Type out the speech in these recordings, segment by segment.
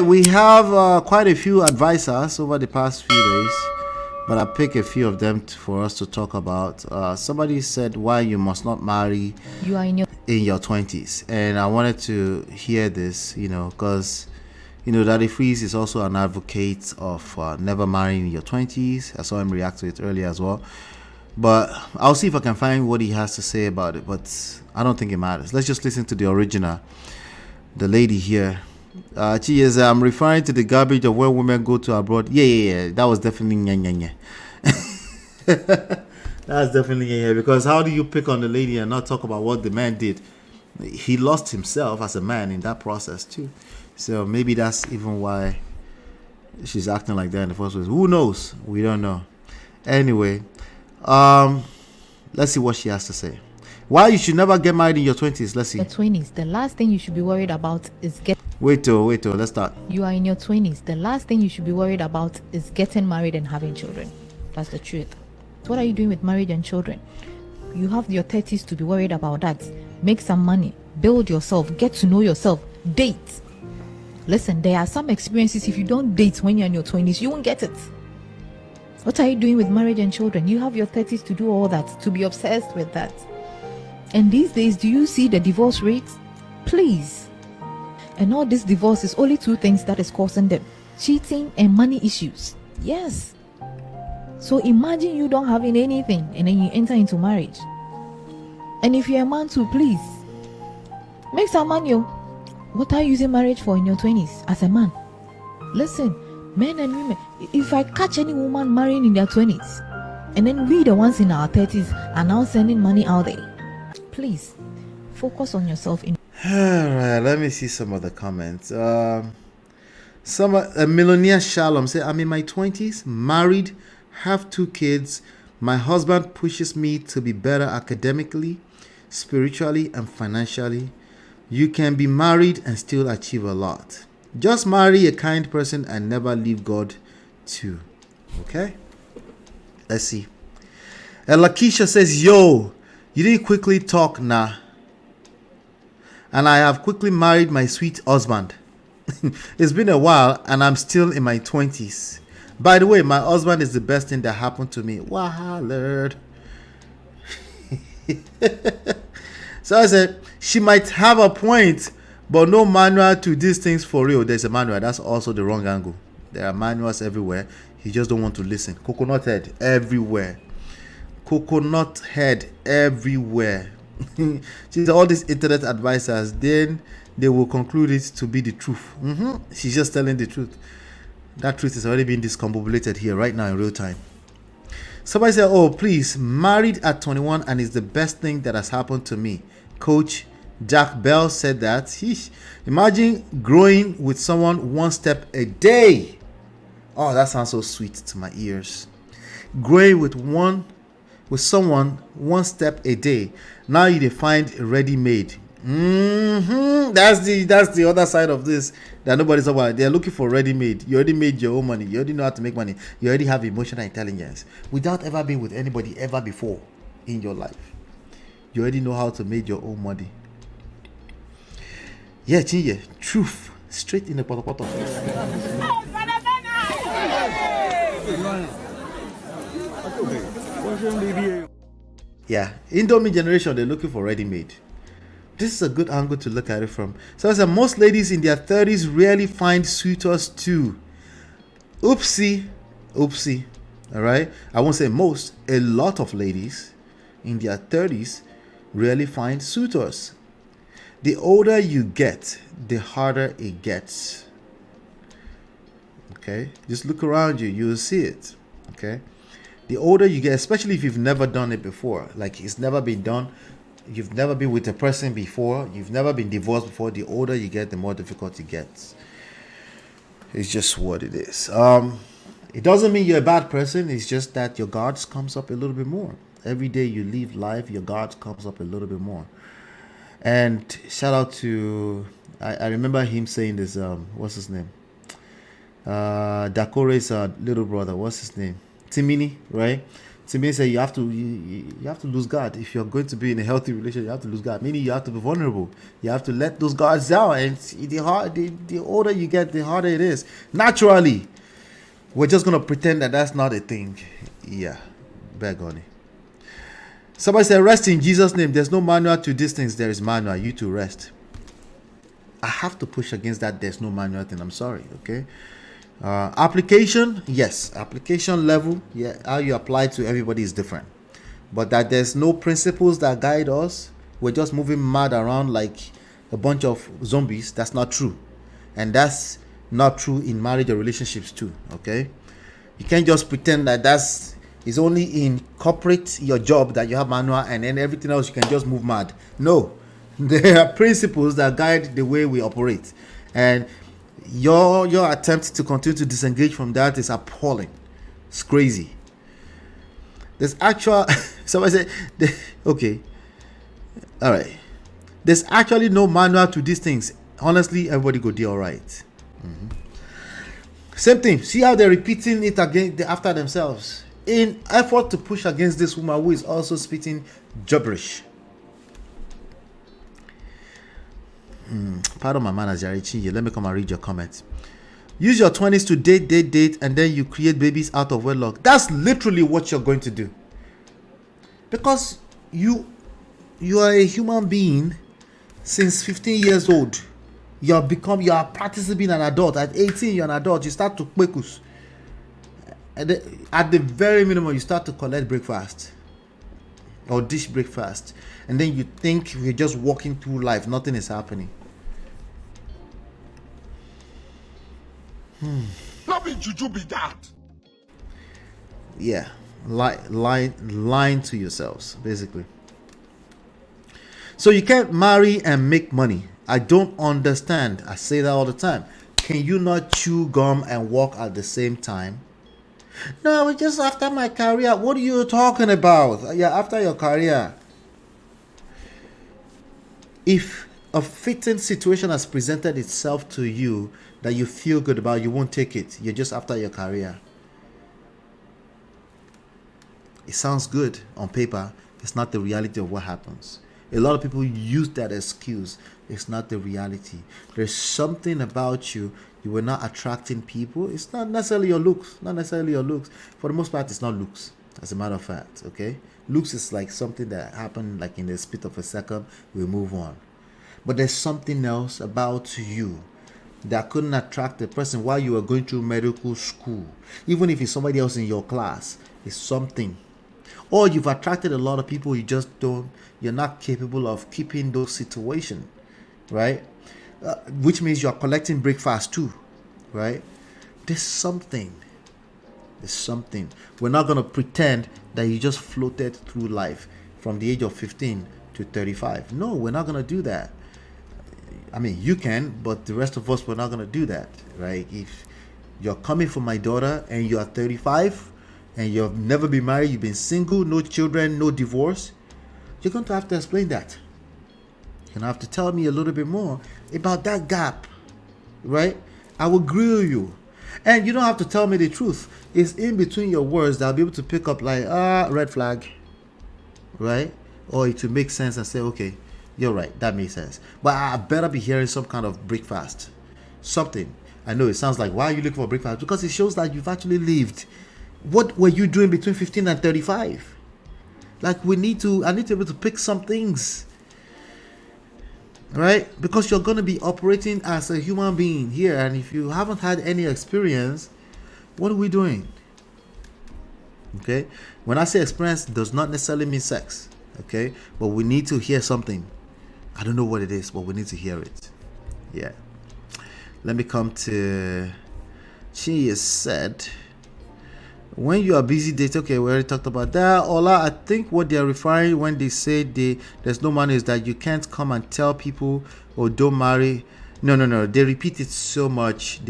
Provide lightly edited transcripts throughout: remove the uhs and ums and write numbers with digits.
We have quite a few advisors over the past few days, but I pick a few of them for us to talk about. Somebody said why you must not marry You are in your 20s, and I wanted to hear this, because Daddy Freeze is also an advocate of never marrying in your 20s. I saw him react to it earlier as well. But I'll see if I can find what he has to say about it. But I don't think it matters. Let's just listen to the original. The lady here. She is, I'm referring to the garbage of when women go to abroad. Yeah. That was definitely nye. That's definitely nye. Because how do you pick on the lady and not talk about what the man did? He lost himself as a man in that process too. So maybe that's even why she's acting like that in the first place. Who knows? We don't know. Anyway, let's see what she has to say. Why you should never get married in your 20s. Let's see. your 20s. The last thing you should be worried about is Wait till, let's start. You are in your 20s. The last thing you should be worried about is getting married and having children. That's the truth. What are you doing with marriage and children? You have your 30s to be worried about that. Make some money. Build yourself. Get to know yourself. Date. Listen, there are some experiences if you don't date when you're in your 20s, you won't get it. What are you doing with marriage and children? You have your 30s to do all that, to be obsessed with that. And these days, do you see the divorce rates? Please. And all this divorce is only two things that is causing them: cheating and money issues. Yes. So imagine you don't having anything and then you enter into marriage. And if you're a man too, please make some money. What are you using marriage for in your 20s as a man? Listen, men and women, if I catch any woman marrying in their 20s and then we the ones in our 30s are now sending money out there, please focus on yourself. All right, let me see some of the comments. A millionaire Shalom said, I'm in my 20s, married, have 2 kids. My husband pushes me to be better academically, spiritually, and financially. You can be married and still achieve a lot. Just marry a kind person and never leave God too. Okay? Let's see. And Lakeisha says, yo, you didn't quickly talk, nah. And I have quickly married my sweet husband. It's been a while and I'm still in my 20s. By the way, my husband is the best thing that happened to me. Wow, Lord. So I said, she might have a point, but no manual to these things for real. There's a manual. That's also the wrong angle. There are manuals everywhere. You just don't want to listen. Coconut head everywhere. Coconut head everywhere. She's all these internet advisors, then they will conclude it to be the truth. She's just telling the truth. That truth is already being discombobulated here right now in real time. Somebody said, oh, please, married at 21 and is the best thing that has happened to me. Coach Jack Bell said that. Imagine growing with someone one step a day. Oh, that sounds so sweet to my ears. Growing with someone one step a day. Now you find ready-made. That's the other side of this that nobody's about. They're looking for ready-made. You already made your own money. You already know how to make money. You already have emotional intelligence without ever being with anybody ever before in your life. You already know how to make your own money. Yeah, Chinye, truth straight in the potopoto. Yeah, Indomie generation, they're looking for ready-made. This is a good angle to look at it from. So I said, most ladies in their 30s rarely find suitors too. Oopsie. All right, I won't say most. A lot of ladies in their 30s rarely find suitors. The older you get, the harder it gets. Okay, just look around you, you'll see it. Okay, the older you get, especially if you've never done it before, like it's never been done, you've never been with a person before, you've never been divorced before, the older you get, the more difficult it gets. It's just what it is. It doesn't mean you're a bad person, it's just that your guards comes up a little bit more. Every day you live life, your guards comes up a little bit more. And shout out to, I remember him saying this, what's his name? Dakore's little brother, what's his name? Timini, right? To me, say you have to lose guard. If you're going to be in a healthy relationship, you have to lose guard. Meaning you have to be vulnerable. You have to let those guards down. And the older you get, the harder it is. Naturally, we're just gonna pretend that that's not a thing. Yeah, beg on it. Somebody said, "Rest in Jesus' name." There's no manual to these things. There is manual. You to rest. I have to push against that. There's no manual thing. I'm sorry. Okay. Application, yes, application level, yeah, how you apply to everybody is different, but that there's no principles that guide us, we're just moving mad around like a bunch of zombies. That's not true, and that's not true in marriage or relationships too. Okay, you can't just pretend that that's is only in corporate, your job, that you have manual, and then everything else you can just move mad. No, there are principles that guide the way we operate, and your attempt to continue to disengage from that is appalling. It's crazy. There's actual somebody said okay, all right, there's actually no manual to these things. Honestly, everybody go do all right. Same thing. See how they're repeating it again after themselves in effort to push against this woman who is also spitting gibberish. Pardon my manners, Yarichi. Let me come and read your comments. Use your 20s to date, and then you create babies out of wedlock. That's literally what you're going to do. Because you are a human being since 15 years old. You are practicing being an adult. At 18, you're an adult. You start to kwekus. At the very minimum, you start to collect breakfast or dish breakfast. And then you think you're just walking through life. Nothing is happening. Not be juju be that. Yeah, lying to yourselves, basically. So you can't marry and make money. I don't understand. I say that all the time. Can you not chew gum and walk at the same time? No, it's just after my career. What are you talking about? Yeah, after your career. If a fitting situation has presented itself to you that you feel good about, you won't take it. You're just after your career. It sounds good on paper. It's not the reality of what happens. A lot of people use that excuse. It's not the reality. There's something about you. You were not attracting people. It's not necessarily your looks. Not necessarily your looks. For the most part, it's not looks. As a matter of fact, okay? Looks is like something that happened like in the split of a second. We move on. But there's something else about you that couldn't attract the person while you were going through medical school. Even if it's somebody else in your class, it's something. Or you've attracted a lot of people, you're not capable of keeping those situations, right? Which means you're collecting breakfast too, right? There's something. We're not going to pretend that you just floated through life from the age of 15 to 35. No, we're not going to do that. I mean, you can, but the rest of us, we're not going to do that, right? If you're coming for my daughter and you are 35 and you've never been married, you've been single, no children, no divorce, you're going to have to explain that. You're going to have to tell me a little bit more about that gap, right? I will grill you. And you don't have to tell me the truth. It's in between your words that I'll be able to pick up like, red flag, right? Or it will make sense and say, okay, you're right, that makes sense. But I better be hearing some kind of breakfast. Something. I know it sounds like, why are you looking for breakfast? Because it shows that you've actually lived. What were you doing between 15 and 35? Like I need to be able to pick some things. Right? Because you're going to be operating as a human being here. And if you haven't had any experience, what are we doing? Okay? When I say experience, it does not necessarily mean sex. Okay? But we need to hear something. I don't know what it is, but we need to hear it. Yeah. Let me come to... She has said... When you are busy dating, okay, we already talked about that. Ola, I think what they're referring when they say there's no money is that you can't come and tell people, oh, don't marry. No. They repeat it so much.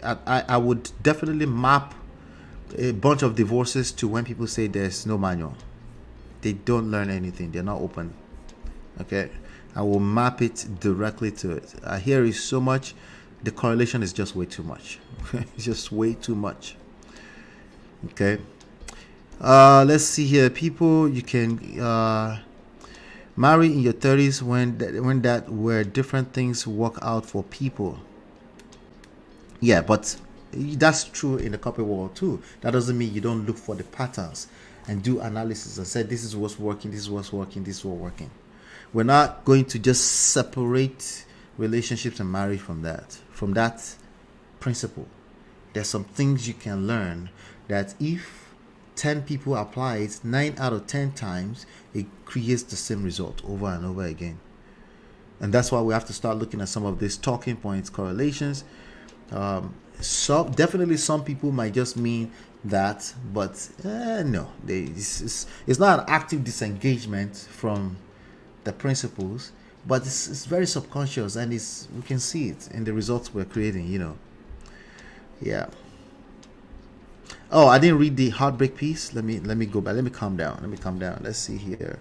I would definitely map a bunch of divorces to when people say there's no manual. They don't learn anything. They're not open. Okay, I will map it directly to it. I hear it so much. The correlation is just way too much. It's just way too much. Okay. Let's see here. People you can marry in your 30s when that where different things work out for people. Yeah, but that's true in the corporate world too. That doesn't mean you don't look for the patterns and do analysis and say this is what's working, this is what's working, this is what's working. We're not going to just separate relationships and marriage from that principle. There's some things you can learn that if 10 people apply it, 9 out of 10 times it creates the same result over and over again. And that's why we have to start looking at some of these talking points, correlations. Definitely some people might just mean that, but no, it's not an active disengagement from the principles, but it's very subconscious, and we can see it in the results we're creating. Yeah. Oh, I didn't read the heartbreak piece. Let me go back. Let me calm down. Let's see here.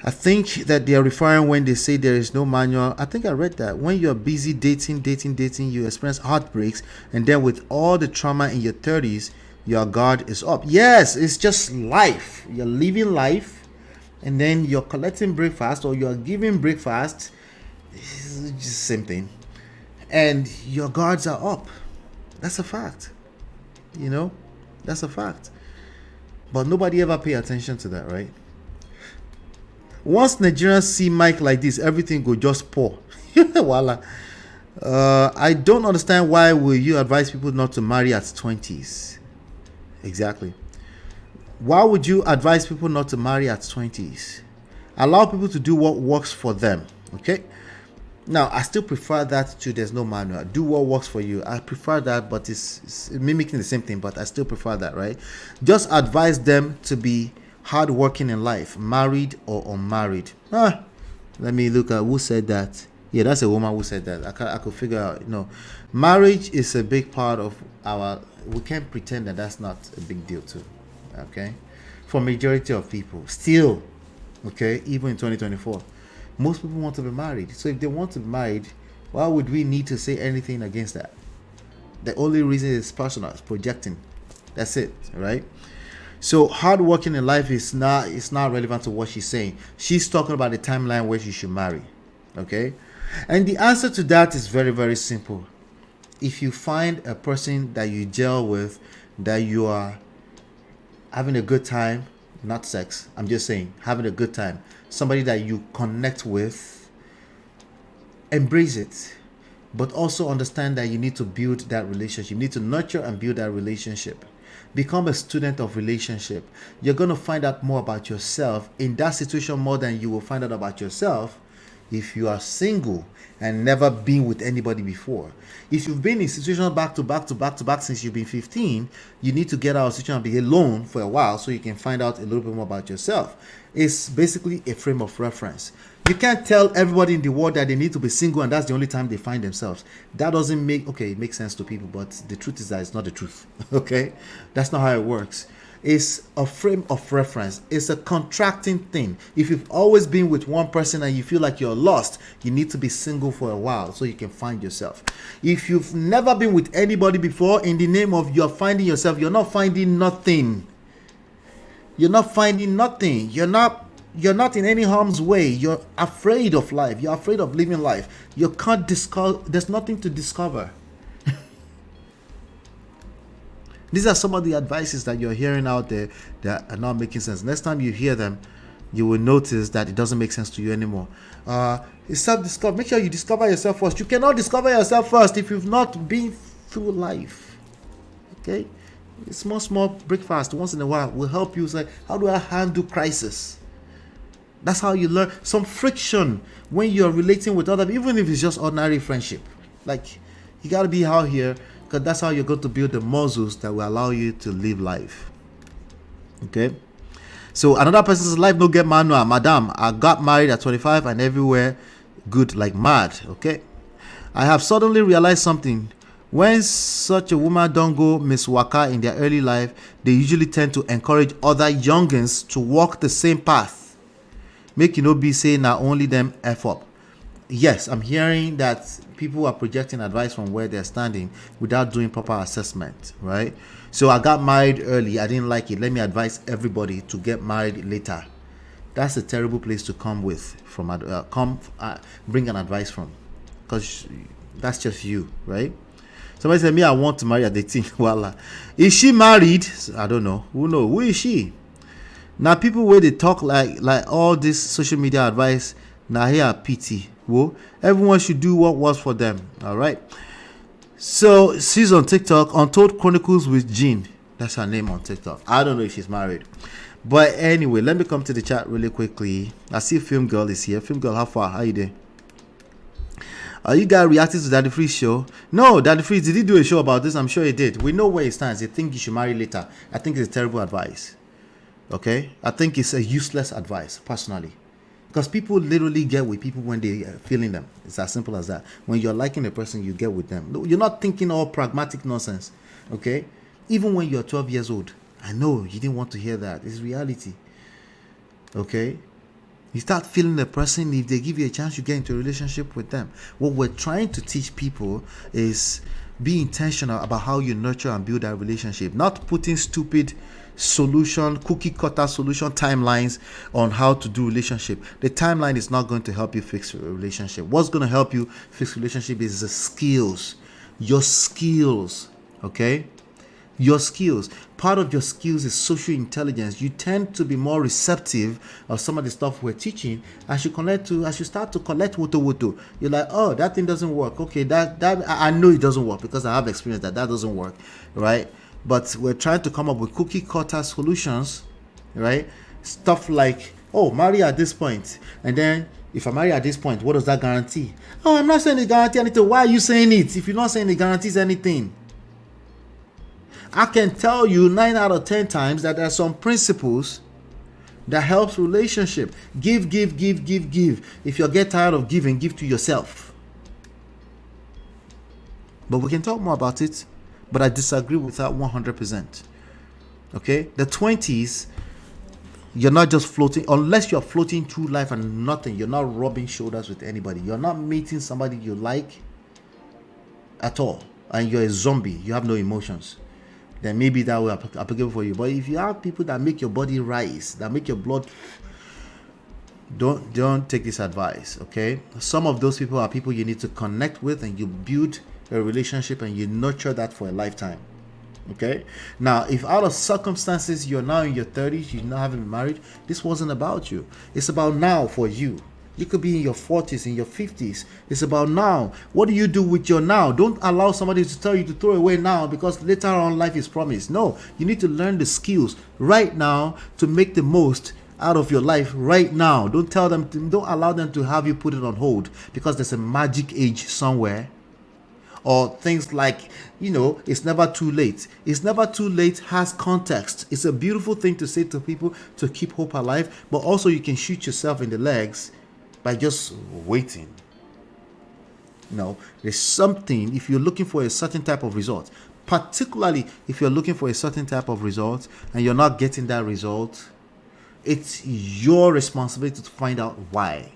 I think that they are referring when they say there is no manual. I think I read that when you're busy dating, you experience heartbreaks, and then with all the trauma in your 30s, your guard is up. Yes, it's just life. You're living life, and then you're collecting breakfast or you're giving breakfast. It's just the same thing. And your guards are up. That's a fact. That's a fact. But nobody ever pay attention to that, right? Once Nigerians see Mike like this, everything go just pour. Voila. I don't understand why will you advise people not to marry at 20s. Exactly. Why would you advise people not to marry at 20s? Allow people to do what works for them. Okay. Now, I still prefer that to there's no manual. Do what works for you. I prefer that, but it's mimicking the same thing, but I still prefer that, right? Just advise them to be hardworking in life, married or unmarried. Let me look at who said that. Yeah, that's a woman who said that. I could figure out. Marriage is a big part of we can't pretend that that's not a big deal too. Okay, for majority of people, still, okay, even in 2024, most people want to be married. So if they want to be married, why would we need to say anything against that? The only reason is personal, it's projecting. That's it, right? So hard working in life is not relevant to what she's saying. She's talking about the timeline where she should marry. Okay? And the answer to that is very, very simple. If you find a person that you gel with, that you are having a good time, not sex, I'm just saying, having a good time, somebody that you connect with, embrace it. But also understand that you need to build that relationship. You need to nurture and build that relationship. Become a student of relationship. You're going to find out more about yourself in that situation more than you will find out about yourself if you are single and never been with anybody before. If you've been in situations back to back since you've been 15, you need to get out of situation and be alone for a while so you can find out a little bit more about yourself. It's basically a frame of reference. You can't tell everybody in the world that they need to be single and that's the only time they find themselves. That doesn't it makes sense to people, but the truth is that it's not the truth. Okay? That's not how it works. It's a frame of reference. It's a contracting thing. If you've always been with one person and you feel like you're lost, you need to be single for a while so you can find yourself. If you've never been with anybody before, in the name of you're finding yourself, you're not finding nothing. You're not finding nothing. You're not in any harm's way. You're afraid of life. You're afraid of living life. You can't discover. There's nothing to discover. These are some of the advices that you're hearing out there that are not making sense. Next time you hear them, you will notice that it doesn't make sense to you anymore. It's self-discovery. Make sure you discover yourself first. You cannot discover yourself first if you've not been through life. Okay? Small breakfast once in a while will help you say, how do I handle crisis? That's how you learn. Some friction when you're relating with other people, even if it's just ordinary friendship. Like, you got to be out here, because that's how you're going to build the muscles that will allow you to live life. Okay? So another person's life no get manual. Madam, I got married at 25 and everywhere good like mad. Okay? I have suddenly realized something. When such a woman don't go Miss Waka in their early life, they usually tend to encourage other youngins to walk the same path. Make be saying now only them F up. Yes, I'm hearing that people are projecting advice from where they're standing without doing proper assessment, right? So I got married early. I didn't like it. Let me advise everybody to get married later. That's a terrible place to come bring an advice from, because that's just you, right? Somebody said, me, I want to marry at 18. Voila. Is she married? I don't know. Who knows? Who is she? Now, people where they talk like all this social media advice, now here are pity. Whoa. Everyone should do what works for them. All right. So she's on TikTok, Untold Chronicles with Jean. That's her name on TikTok. I don't know if she's married. But anyway, let me come to the chat really quickly. I see Film Girl is here. Film Girl, how far? How you doing? Are you guys reacting to Daddy Freeze show? No, Daddy Freeze, did he do a show about this? I'm sure he did. We know where he stands. They think you should marry later. I think it's terrible advice. Okay? I think it's a useless advice, personally. Because people literally get with people when they are feeling them. It's as simple as that. When you're liking a person, you get with them. You're not thinking all pragmatic nonsense. Okay? Even when you're 12 years old. I know you didn't want to hear that. It's reality. Okay? You start feeling the person. If they give you a chance, you get into a relationship with them. What we're trying to teach people is be intentional about how you nurture and build that relationship. Not putting stupid cookie cutter solution timelines on how to do relationship. The timeline is not going to help you fix a relationship. What's going to help you fix a relationship is the skills. Your skills. Okay? Your skills. Part of your skills is social intelligence. You tend to be more receptive of some of the stuff we're teaching as you start to collect woto. You're like, oh, that thing doesn't work. Okay, that I know it doesn't work because I have experience that doesn't work, right? But we're trying to come up with cookie cutter solutions, right? Stuff like, oh, marry at this point, and then if I marry at this point, what does that guarantee? Oh, I'm not saying it guarantee anything. Why are you saying it if you're not saying it guarantees anything? I can tell you 9 out of 10 times that there are some principles that helps relationship. Give. If you get tired of giving, give to yourself. But we can talk more about it. But I disagree with that 100%. Okay? The 20s, you're not just floating. Unless you're floating through life and nothing. You're not rubbing shoulders with anybody. You're not meeting somebody you like at all. And you're a zombie. You have no emotions. Then maybe that will be applicable for you. But if you have people that make your body rise, that make your blood, don't take this advice, okay? Some of those people are people you need to connect with, and you build a relationship and you nurture that for a lifetime, okay? Now, if out of circumstances you're now in your 30s, you not haven't been married, this wasn't about you. It's about now for you. You could be in your 40s, in your 50s. It's about now. What do you do with your now? Don't allow somebody to tell you to throw away now because later on life is promised. No, you need to learn the skills right now to make the most out of your life right now. Don't allow them to have you put it on hold because there's a magic age somewhere. Or things like, it's never too late. It's never too late has context. It's a beautiful thing to say to people to keep hope alive, but also you can shoot yourself in the legs by just waiting. There's something, if you're looking for a certain type of result, particularly if you're looking for a certain type of result and you're not getting that result, it's your responsibility to find out why.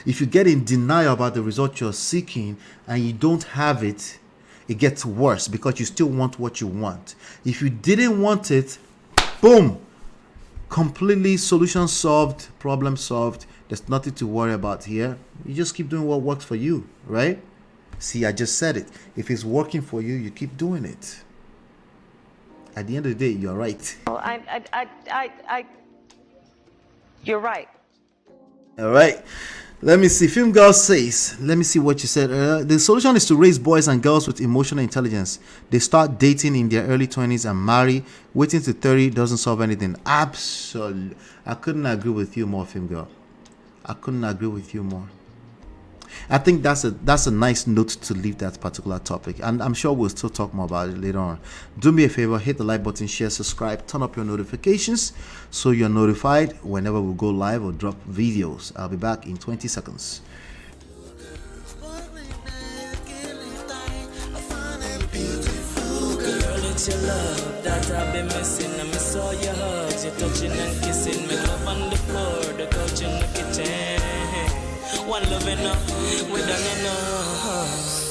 If you get in denial about the result you're seeking and you don't have it, it gets worse because you still want what you want. If you didn't want it, boom, completely solution solved, problem solved. There's nothing to worry about here. You just keep doing what works for you, right? See, I just said it. If it's working for you, you keep doing it. At the end of the day, you're right. You're right. All right. Let me see. Film Girl says, let me see what you said. The solution is to raise boys and girls with emotional intelligence. They start dating in their early 20s and marry. Waiting to 30 doesn't solve anything. Absolutely. I couldn't agree with you more, Film Girl. I couldn't agree with you more. I think that's a nice note to leave that particular topic, and I'm sure we'll still talk more about it later on. Do me a favor, hit the like button, share, subscribe, turn up your notifications so you're notified whenever we go live or drop videos. I'll be back in 20 seconds. It's your love that I've been missing. I miss all your hugs, your touching and kissing. Me love on the floor, the couch in the kitchen. One love enough, we done enough.